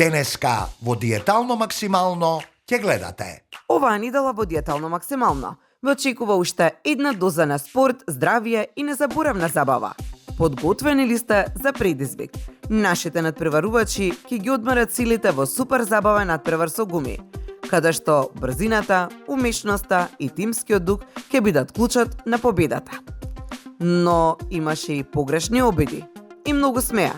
Денеска во Диетално максимално ќе гледате. Оваа недела во Диетално максимално ве очекува уште една доза на спорт, здравје и незаборавна забава. Подготвени ли сте за предизвик? Нашите надпреварувачи ќе ги одмарат силите во супер забавен надпревар со гуми, каде што брзината, умешноста и тимскиот дух ќе бидат клучот на победата. Но имаше и погрешни обиди и многу смеа.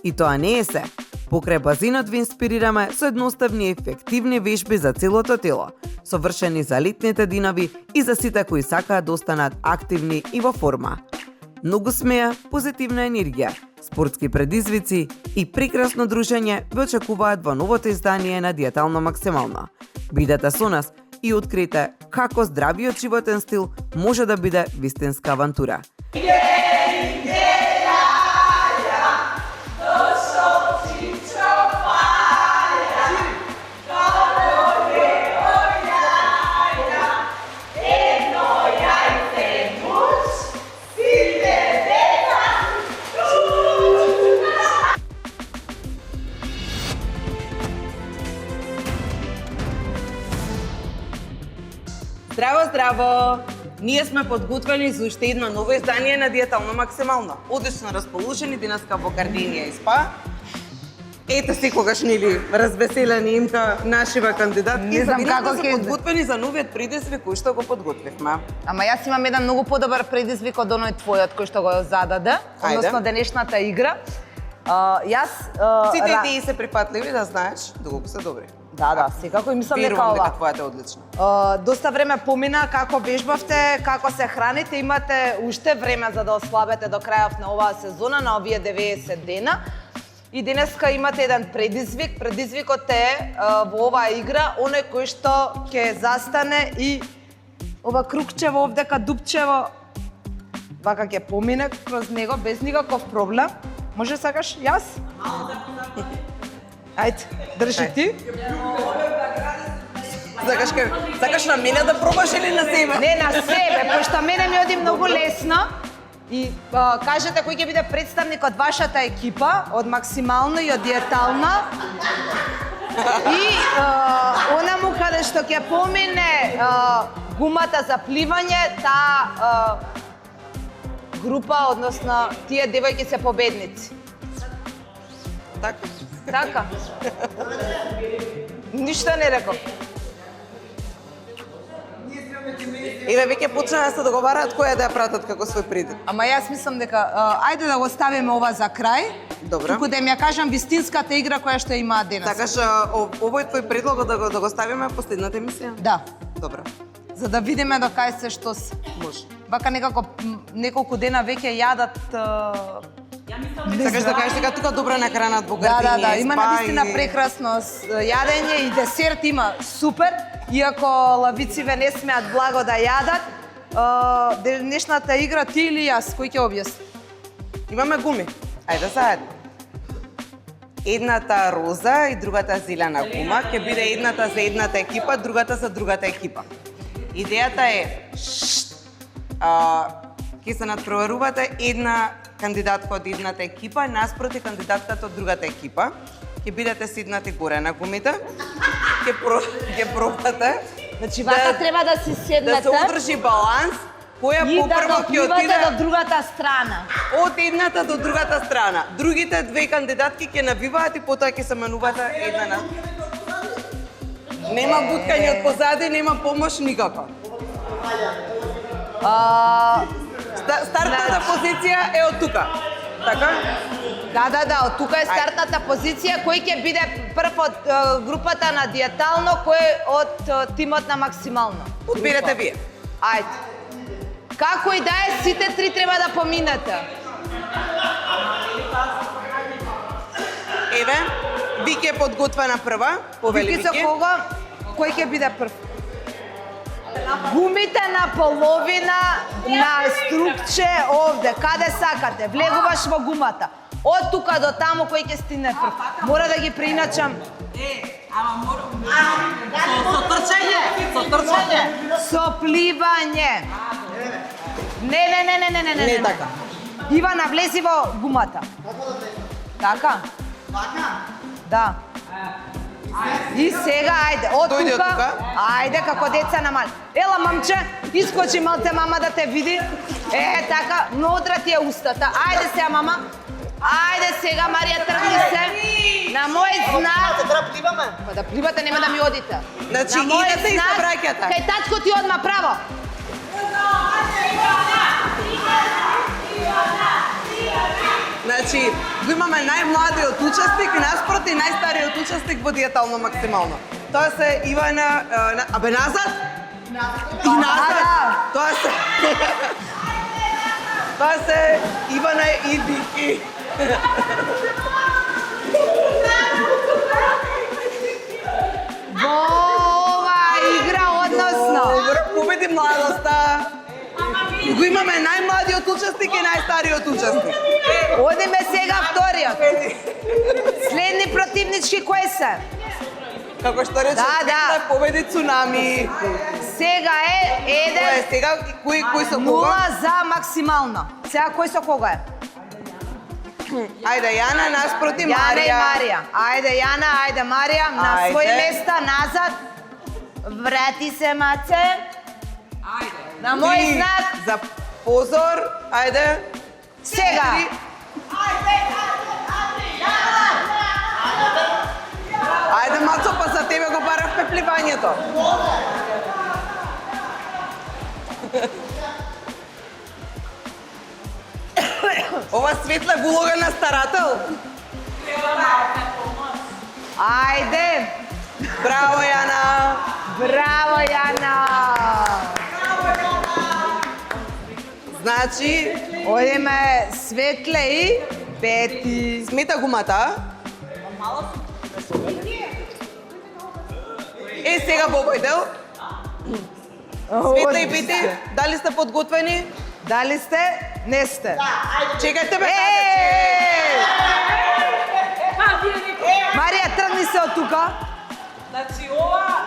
И тоа не е се. Покрај базинот ви инспирираме со едноставни и ефективни вежби за целото тело, совршени за летните динови и за сите кои сакаат да останат активни и во форма. Многу смеа, позитивна енергија, спортски предизвици и прекрасно дружење ве очекуваат во новото издание на Диетално максимално. Бидете со нас и открите како здравиот животен стил може да биде вистинска авантура. Здраво, здраво! Ние сме подготвени за уште едно ново издание на Диетално максимално. Одлично расположени денеска во Гарденија и СПА. Ете секогаш нели развеселени имка нашива кандидатки. Не знам како ќе подготвени за новиот предизвик кој што го подготвивме. Ама јас имам еден многу подобар предизвик од оној твојот кој што го зададе, односно денешната игра. Сите идеи се припатливи, да знаеш, доколку се добри. Да, секако и мислам дека ова. Дека твојата е одлична. Доста време помина како вежбавте, како се храните, имате уште време за да ослабете до крајот на оваа сезона, на овие 90 дена. И денеска имате еден предизвик. Предизвикот е во оваа игра оној кој што ќе застане и ова кругчево овдека дупчево вака ќе помине кроз него без никаков проблем. Може сакаш јас? Ајде, држи ти. Сакаш на мене да пробаш или на себе? Не, на себе, пошто мене ми оди многу лесно. И кажете кој ќе биде представник од вашата екипа, од максимално и од диетална. И онаму каде што ќе помине гумата за пливање, таа група, односно тие девојки се победници. Така. Ништо не реков. Еве веќе почна да се договараат која да ја пратат како свој предизвик. Ама јас мислам дека ајде да го ставиме ова за крај. Добро. Туку да им ја кажам вистинската игра која што има денес. Такаш овој твој предлог да го ставиме последната емисија? Да. Добро. За да видиме до кај се што се. Може. Вака некако неколку дена веќе јадат Сакаш да кажеш дека тука добра на хранат во Гарденија. Да, има навистина прекрасно јадење и десерт има супер, иако лавициве не смеат благо да јадат. Денешната игра ти или јас, кој ќе објасни? Имаме гуми. Ајде заедно. Едната роза и другата зелена гума ќе биде едната за едната екипа, другата за другата екипа. Идејата е ќе се надпреварувате една кандидатка од едната екипа наспроти кандидатката од другата екипа. Ќе бидете седнати горе на гумите. Ќе пробате. Значи вака треба да си седнете. Да се одржи баланс. Која попрво ќе отиде до другата страна. Од едната до другата страна. Другите две кандидатки ќе навиваат и потоа ќе се менувате една на. Нема буткање од позади, нема помош никако. Стартната позиција е од тука. Така? Да, од тука е стартната позиција. Кој ќе биде прв од групата на диетално, кој од тимот на максимално? Одберете вие. Ајде. Како и да е, сите три треба да поминете. Еве, Вики е подготвена прва. Повели Вики. Вики за кого? Кој ќе биде прв? Гумите на половина на струкче овде, каде сакате, влегуваш во гумата. Од тука до таму кој ќе стигне прв. Мора да ги преиначам. Ама мора... Со трчање. Со пливање. Не така. Ивана, влези во гумата. Така? Така? Да. И сега, ајде, од Дојди од тука. тука. Ајде, како деца на мал. Ела, мамче, искочи малце мама да те види. Така, нодра ти е устата. Ајде сега, мама. Ајде сега, Марија, тргни се. На мој знак. Треба пливаме. Па да пливате, нема да ми одите. Значи, На мој идете и се знак, враќате. Кај тачко ти одма право. Значи, го имаме најмладиот учесник наспроти најстариот учесник во диетално максимално. Тоа се Ивана, абе назад? И назад. Тоа се Тоа се Ивана и Вики. Во оваа игра, односно. Победи младоста. Го имаме најмладиот учесник и најстариот учесник. Одиме сега вториот. Следни противнички кои се? Како што рече, Да. победи цунами. Сега е Тоа е 1 сега кој со 0 кога? за максимално. Сега кој со кога е? Ајде, Јана наспроти Јана и Марија. Марија. Ајде Јана, ајде Марија, на Ајде. свој места, назад. Врати се, маце. Ајде. На мој Три знак. За позор, ајде. Сега. Три. Ајде, Мацо, па за тебе го баравме пливањето. Ова светла е улога на старател. Ајде. Браво, Јана. Браво, Јана. Значи, Одиме Светле и Бети. смета гумата. Сега Бобојдел. Светла и Бети, дали сте подготвени? Дали сте? Не сте. Чекајте бе, Марија, тргни се од тука. Значи ова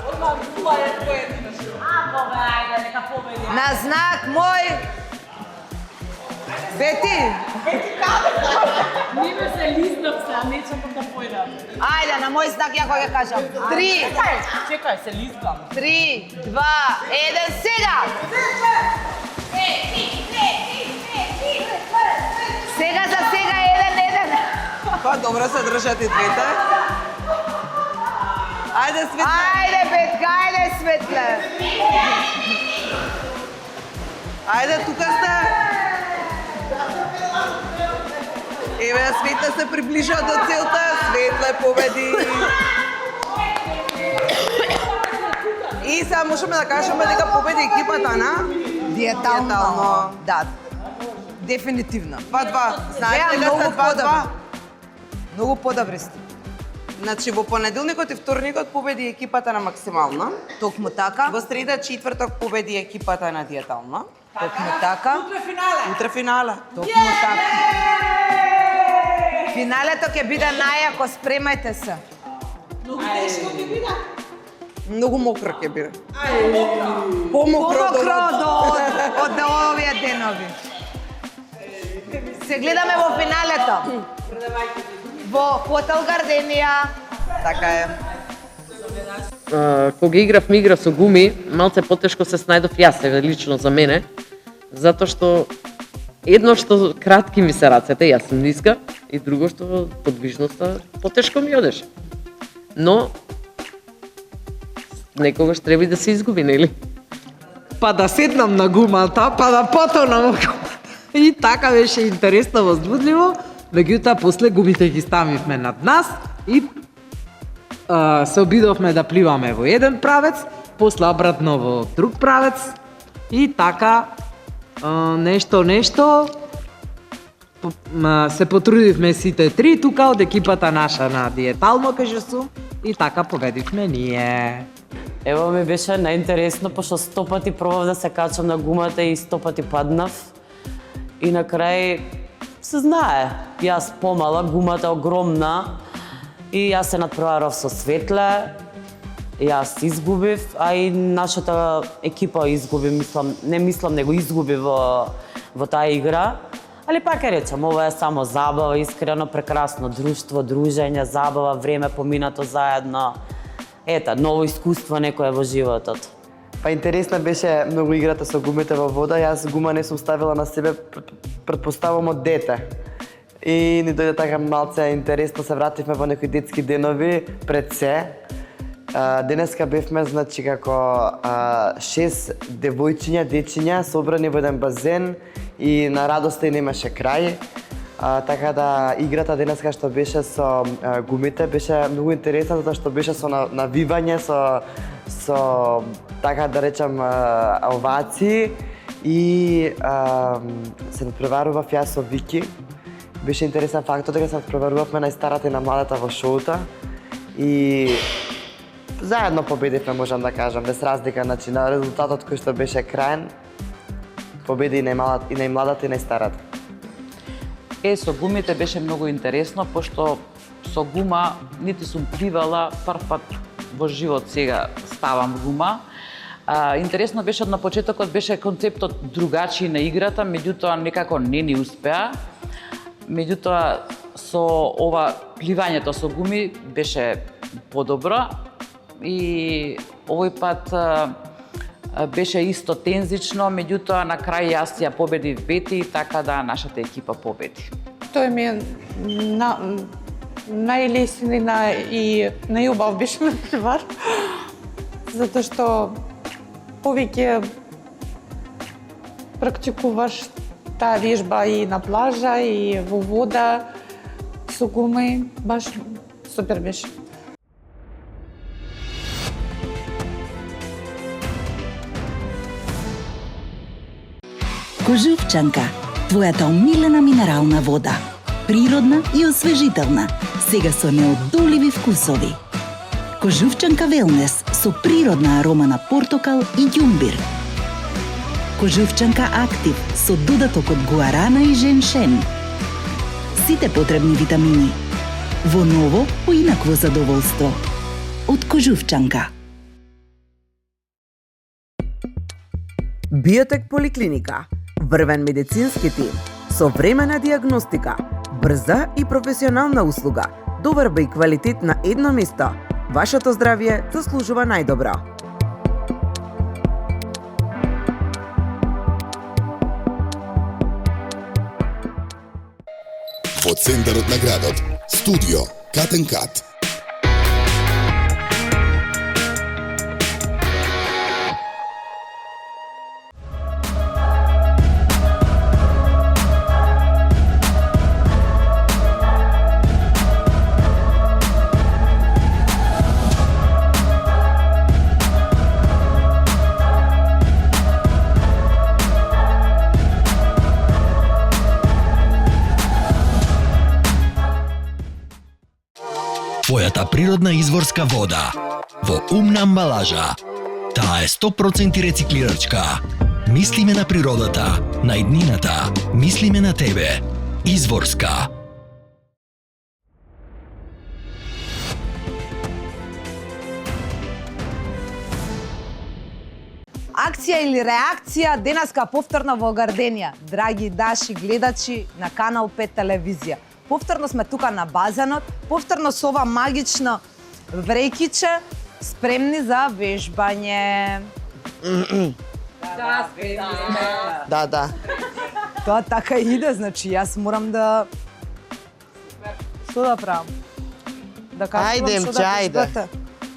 одма нула е поединаш. Бога, ајде, нека победи. На знак мој. Бети, Ниве се лизнав се, а не чекам да појдам. ајде, на мој знак ја кога ќе кажам. 3, Чекај, се лизвам. 3, 2, 1, сега! Сега за сега, 1-1. Па добро се држат и двете. Ајде, Светла. Ајде, Бетка, ајде, Светле. Ајде, тука сте. Еве, Светла се приближа до целта. Светла победи. И сега можеме да кажеме дека победи екипата на Диетално. Да. Дефинитивно. 2-2. Знаете Беа дека многу сте 2-2? подобри. Многу подобри сте. Значи, во понеделникот и вторникот победи екипата на максимална. Токму така. Во среда, четврток победи екипата на диетална. Токму така. Утре финале. Утре финале. Токму така. Финалето ќе биде најако, спремајте се. Многу тешко ќе биде. Многу мокро ќе биде. Помокро Помокро од овие денови. Се гледаме во финалето. Во Хотел Гарденија. Така е. Кога игравме игра со гуми, малце потешко се снајдов јас, еве лично за мене, затоа што едно што кратки ми се рацете, јас сум ниска, и друго што подвижноста потешко ми одеше. Но некогаш треба и да се изгуби, нели? Па да седнам на гумата, па да потонам во гумата. И така беше интересно, возбудливо. Меѓутоа, после гумите ги ставивме над нас и се обидовме да пливаме во еден правец, после обратно во друг правец и така нешто се потрудивме сите три тука од екипата наша на диетално, кажу сум, и така победивме ние. Ево ми беше најинтересно, пошто 100 пати пробав да се качам на гумата и 100 пати паднав. И на крај се знае, јас помала, гумата е огромна и јас се надпреварав со Светле, јас изгубив, а и нашата екипа изгуби, него изгуби во таа игра. Али пак ја речам, ова е само забава, искрено, прекрасно друштво, дружење, забава, време поминато заедно. Ета, ново искуство некое во животот. Па интересна беше многу играта со гумите во вода. Јас гума не сум ставила на себе, претпоставувам од дете. И ни дојде така малце интересно, се вративме во некои детски денови пред се. Денеска бевме, значи, како 6 девојчиња, дечиња, собрани во еден базен и на радоста и немаше крај. Така да играта денеска што беше со гумите беше многу интересна, затоа што беше со навивање, со така да речам овации и се надпреварував јас со Вики. Беше интересен фактот дека се надпреварувавме најстарата и на младата во шоута и заедно победивме, можам да кажам, без разлика, значи на резултатот кој што беше краен, победи и најмладата и најстарата. Со гумите беше многу интересно, пошто со гума нити сум пливала, прв пат во живот сега ставам гума. Интересно беше на почетокот, беше концептот другачи на играта, меѓутоа некако не ни успеа. Меѓутоа со ова пливањето со гуми беше подобро и овој пат беше исто тензично, меѓутоа на крај јас ја победив Бети, така да нашата екипа победи. Тој ми е најлесен и најубав беше на пливар, затоа што повеќе практикуваш таа вежба и на плажа, и во вода, со гуми, баш супер беше. Кожувчанка, твојата омилена минерална вода. Природна и освежителна, сега со неодоливи вкусови. Кожувчанка Велнес со природна арома на портокал и ѓумбир. Кожувчанка Актив со додаток од гуарана и женшен. Сите потребни витамини. Во ново, поинакво задоволство. Од Кожувчанка. Биотек поликлиника. Врвен медицински тим. Современа диагностика. Брза и професионална услуга. Доверба и квалитет на едно место. Вашето здравје заслужува најдобро. Во центарот на градот, студио Кат & Кат. Твојата природна изворска вода во умна амбалажа. Таа е 100% рециклирачка. Мислиме на природата, на иднината, мислиме на тебе. Изворска. Акција или реакција денеска повторно во Гарденија, драги наши гледачи на Канал 5 телевизија. Повторно сме тука на базенот, повторно со ова магично вреќиче, спремни за вежбање. Да. Тоа така иде, значи јас морам да... Што да правам? Да кажувам Ајде, што да ајде. вежбате.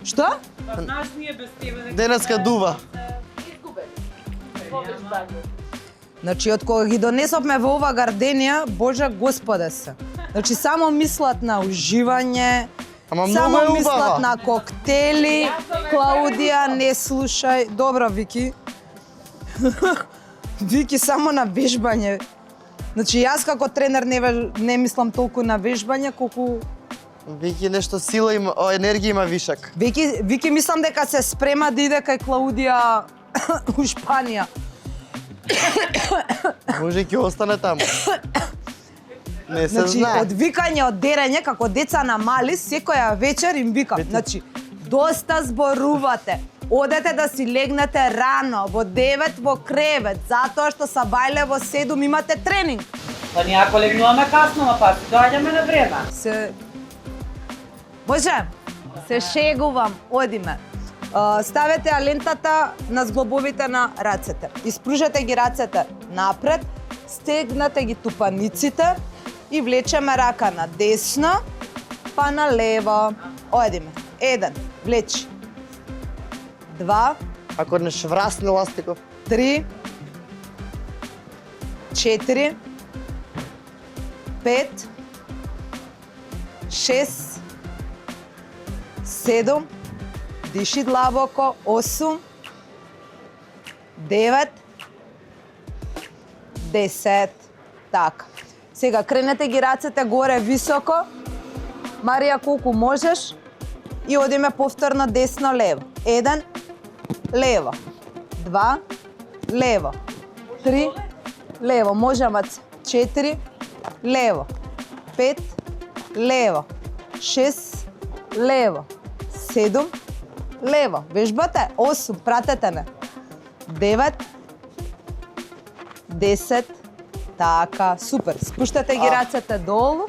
Што? Знаеш, ние без тебе Денеска дува. Значи, од кога ги донесовме во ова Гарденија, Боже Господе се. Значи, само мислат на уживање, Ама само многу е мислат убава. на коктели. Клаудија, не слушај. Добро, Вики. Вики, само на вежбање. Значи, јас како тренер не мислам толку на вежбање, колку... Вики нешто сила има, енергија има вишак. Вики мислам дека се спрема да иде кај Клаудија у Шпанија. Може ќе остане таму. Не се Значи, знае. од викање, од дерење, како деца на мали, секоја вечер им викам. Значи, доста зборувате. Одете да си легнете рано, во 9 во кревет, затоа што са бајле во 7 имате тренинг. Па ние ако легнуваме касно, ма па доаѓаме на време. Може? Се шегувам, одиме. Ставете ја лентата на зглобовите на рацете. Испружете ги рацете напред, стегнете ги тупаниците и влечеме рака на десно, па на лево. Одиме. 1, влечи. 2, Ако не шврасне ластиков. 3, 4, 5, 6, 7, диши длабоко, 8, 9, 10. Така. Сега кренете ги рацете горе високо. Марија, колку можеш. И одиме повторно десно лево. 1, лево. 2, лево. 3, лево. Може, маце. 4, лево. 5, лево. 6, лево. 7, лево. Вежбате. 8, пратете ме. 9, 10. Така, супер. Спуштате ги рацете долу.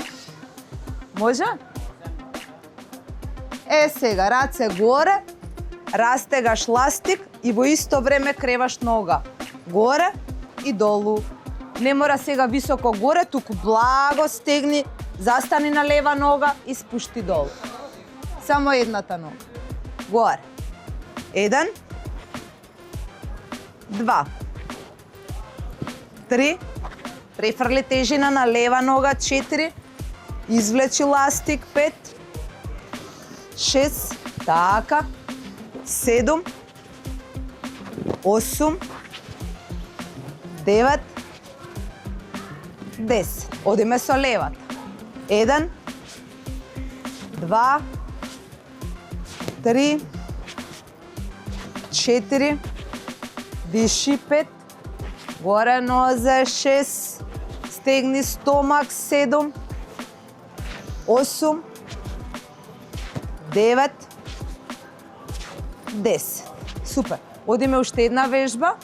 Може? Сега, раце горе, растегаш ластик и во исто време креваш нога. Горе и долу. Не мора сега високо горе, туку благо стегни, застани на лева нога и спушти долу. Само едната нога. Горе. 1, 2, 3, префрли тежина на лева нога, 4, извлечи ластик, 5, 6, така, 7, 8, 9, 10. Одиме со левата. 1, 2, 3, 4, диши 5, горе нозе 6, стегни стомак 7, 8, 9, 10. Супер. Одиме уште една вежба.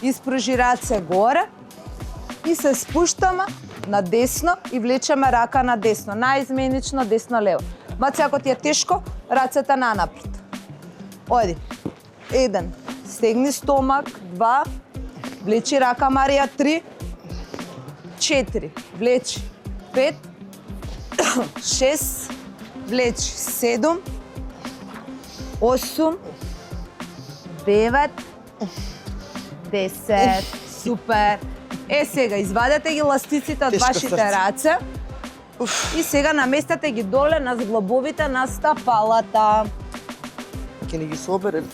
Испружи раце горе и се спуштаме на десно и влечеме рака на десно. Наизменично десно-лево. Маце, ако ти е тешко, рацете нанапред. Оди. 1. Стегни стомак. 2. Влечи рака, Марија. 3. 4. Влечи. 5. 6. Влечи. 7. 8. 9. 10. Супер. Сега, извадете ги ластиците од вашите раце. И сега наместете ги доле на зглобовите на стапалата. Ке не ги соберем.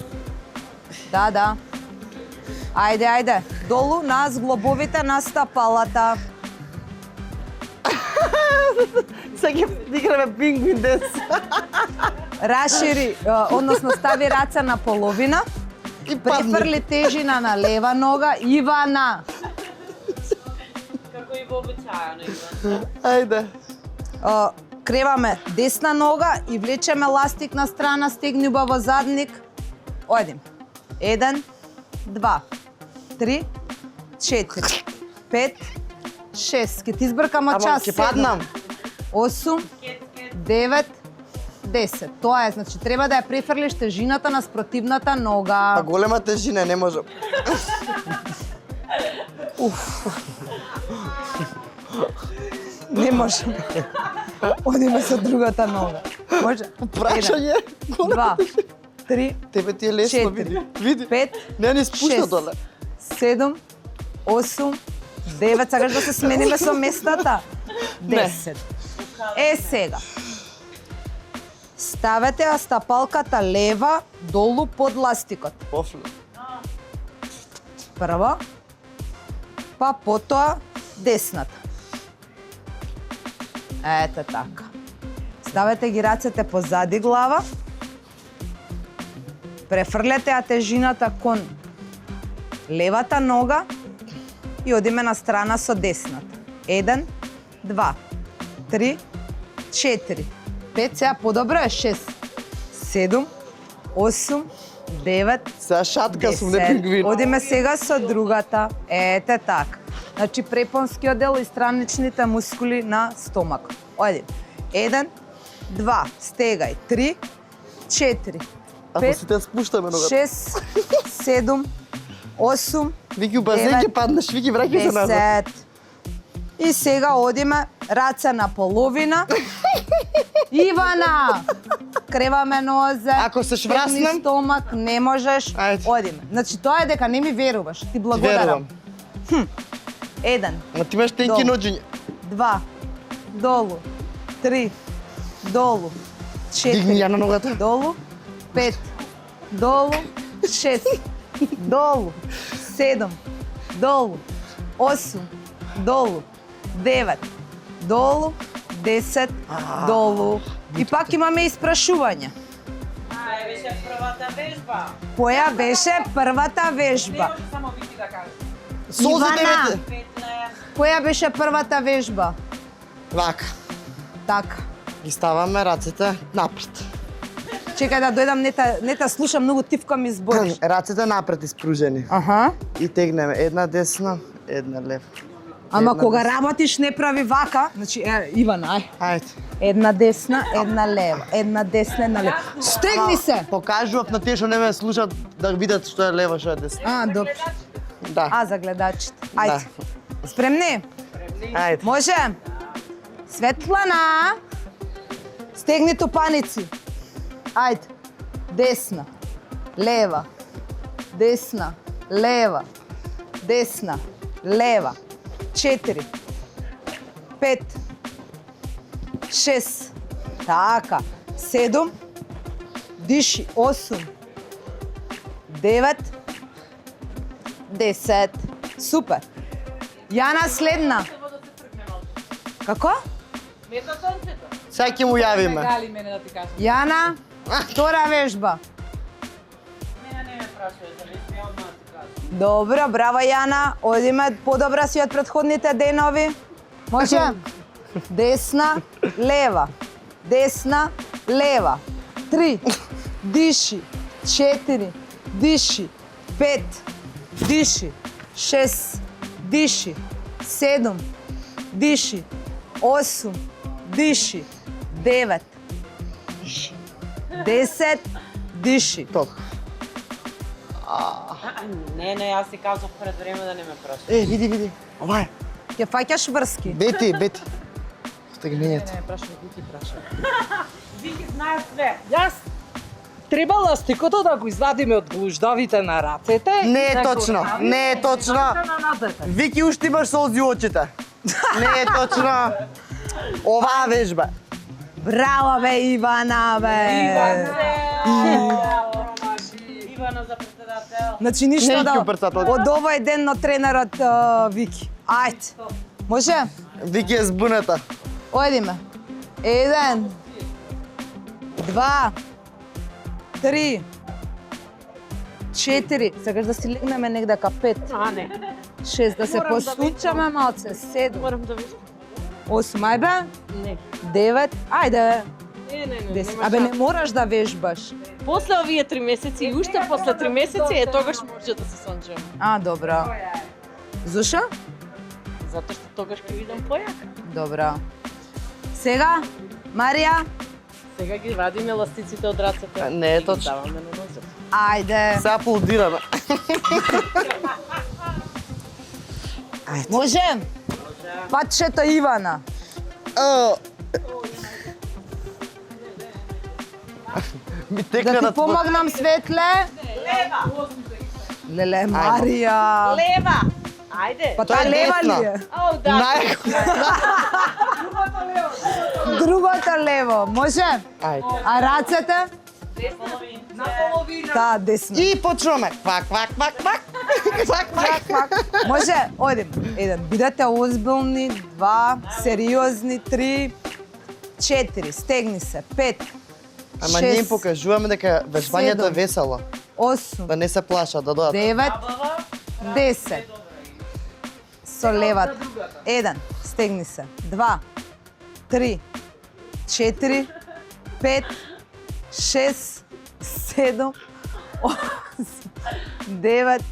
Да. Ајде. Долу на зглобовите на стапалата. Сега ги играме пингвин дес. Рашири, односно стави раце на половина. И префрли тежина на лева нога. Ивана. Како и вообичаено, Иван. Ајде. Креваме десна нога и влечеме ластик на страна, стегни убаво задник. Одим. 1, 2, 3, 4, 5, 6. Ке ти избркам од час. Ке паднам. 8, 9, 10. Тоа е, значи треба да ја префрлиш тежината на спротивната нога. Па голема тежина, не можам. Не можам. Одиме со другата нога. Може? Прашање. 2, 3, Тебе ти е лесно, 4, види. Види. 5, Не, не спушта 6, доле. 7, 8, 9. Сакаш да се смениме со местата? 10. Сега. Ставете ја стапалката лева долу под ластикот. Пофле. Прво, па потоа десната. Ете така. Ставете ги рацете позади глава. Префрлете ја тежината кон левата нога и одиме на страна со десната. 1, 2, 3, 4, 5, сега подобро е 6, 7, 8, 9, Сега шатка сум, не 10. пингвин. Одиме сега со другата. Ете така. Значи препонскиот дел и страничните мускули на стомак. Одим. 1, 2, стегај. 3, 4, 5, се те спуштаме ногата. 6, 7, 8, Вики, у базен ќе паднеш, Вики, враќај се назад. 10. И сега одиме раце на половина. Ивана! Креваме нозе. Ако се швраснем? стегни стомак, не можеш. Ајде. Одиме. Значи тоа е дека не ми веруваш. Ти благодарам. Верувам. 1, Ма ти имаш тенки Долу. ноđења. 2, долу, 3, долу, 4, Дигни ја на ногата. долу, 5, долу, 6, долу, 7, долу, 8, долу, 9, долу, 10, долу. И пак имаме испрашување. Која беше првата вежба? Која беше првата вежба? Само Вики да каже. Солзите Ивана, вете. која беше првата вежба? Вака. Така. Ги ставаме рацете напред. Чекај да дојдам, не те слушам, многу тивка ми збориш. Рацете напред испружени. Аха. И тегнеме една десна, една лева. Ама Една кога десна. работиш не прави вака, значи Иван, ај. Ајде. Една десна, една лева. Една десна, една лева. Стегни се. Покажував на тие што не ме слушат да видат што е лево, што е десно. А, добро. Да. А за гледачите. Ајде. Спремни? Ајде. Може? Светлана. Стегни топаници. Ајде. Десна. Лева. Десна. Лева. Десна. Лева. 4. 5. 6. Така. 7. Диши. 8. 9. 10. Супер. Јана следна. Како? Сега ќе му јавиме. Јана, втора вежба. Добро, браво Јана. Одиме подобра си од претходните денови. Може? Десна, лева. Десна, лева. 3. Диши. 4. Диши. 5. Диши. 6. Диши. 7. Диши. 8. Диши. 9. 10. Диши. Толку. Не, јас си кажав пред време да не ме прашаш. Види. Ова е. Ќе фаќаш врски. Бети. Стегнењето. Вики знае све. Јас треба ластикото да го извадиме од глуждавите на рацете. Не е да го точно. ставиме Не е точно. на нозете. Вики уште имаш солзи у очите. Не е точно. Оваа вежба. Браво бе Ивана бе. Ивана за председател. Значи ништо Не, да ќе председател. од овој ден на тренерот Вики. Ајде. Може? Вики е збуната. Одиме. 1, 2, 3, 4. Сакаш да си легнеме негдека 5. А, не. 6 да се посунчаме малце. 7, Морам да виждам. 8, ајбе. Не. 9. Ајде. Не. 10. Абе не мораш да вежбаш. После овие 3 месеци и уште после 3 месеци е тогаш може да се сончем. А, добро. Зошо? Затоа што тогаш ќе видам појака. Добро. Сега, Марија, Сега ги вадиме ластиците од рацете. Не е и ги точно. ставаме на нозете. ајде. Сега аплодираме. Може? Патчето Ивана. Ми текна Да на ти помогнам, Светле? Леле, Марија. Лева! Ајде! Па Тоа таа е лева десна. ли е? Ау, да! Другото лево, може? Ајде. А рацете? Таа десна. И почнуваме. Квак. Може? Одим. 1. Бидете озбилни. 2. Сериозни. 3. 4. Стегни се. 5. Ама ние им 6. покажуваме дека вежбањето е Седум. весело. 8. Да не се плашат, да додат. 9. 10. Со левата. 1. Стегни се. 2. 3. 4. 5. 6. 7. 8. 9.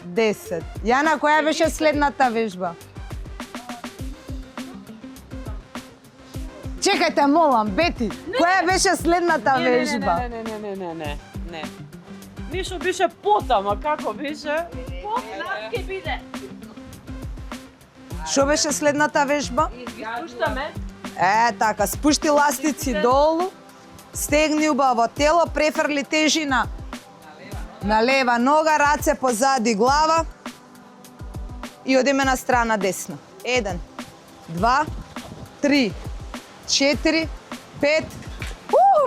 10. Јана, која беше следната вежба? Чекајте, молам, Бети, која беше следната вежба? Не. Ништо беше потама, како беше? Потам ќе биде. Што беше следната вежба? Спуштаме. Така, спушти ластици долу, стегни убаво тело, префрли тежина на лева нога, раце позади глава и одиме на страна десна. 1, 2, 3, 4, 5.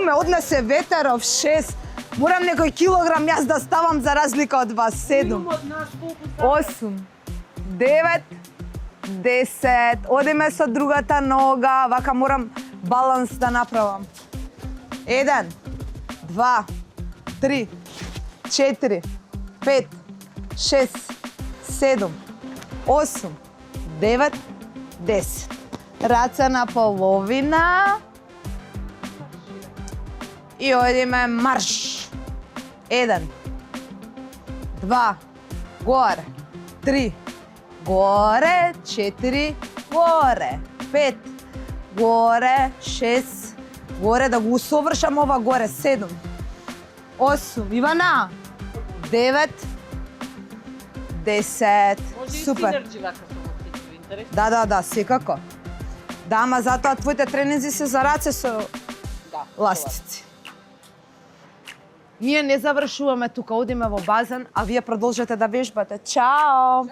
Ме однесе ветеров. 6. Морам некој килограм јас да ставам за разлика од вас. 7, 8, 9, 10. Одиме со другата нога. Вака морам баланс да направам. 1, 2, 3, 4, 5, 6, 7, 8, 9, 10. Раце на половина. И одиме марш. 1, 2, горе. 3, горе. 4, горе. 5, горе. 6, горе. Да го усовршам ова горе. 7, 8, Ивана. 9, 10. Супер. Да, секако. Да, ама затоа твоите тренинзи се за раце со ластици. Ние не завршуваме тука, одиме во базен, а вие продолжете да вежбате. Чао!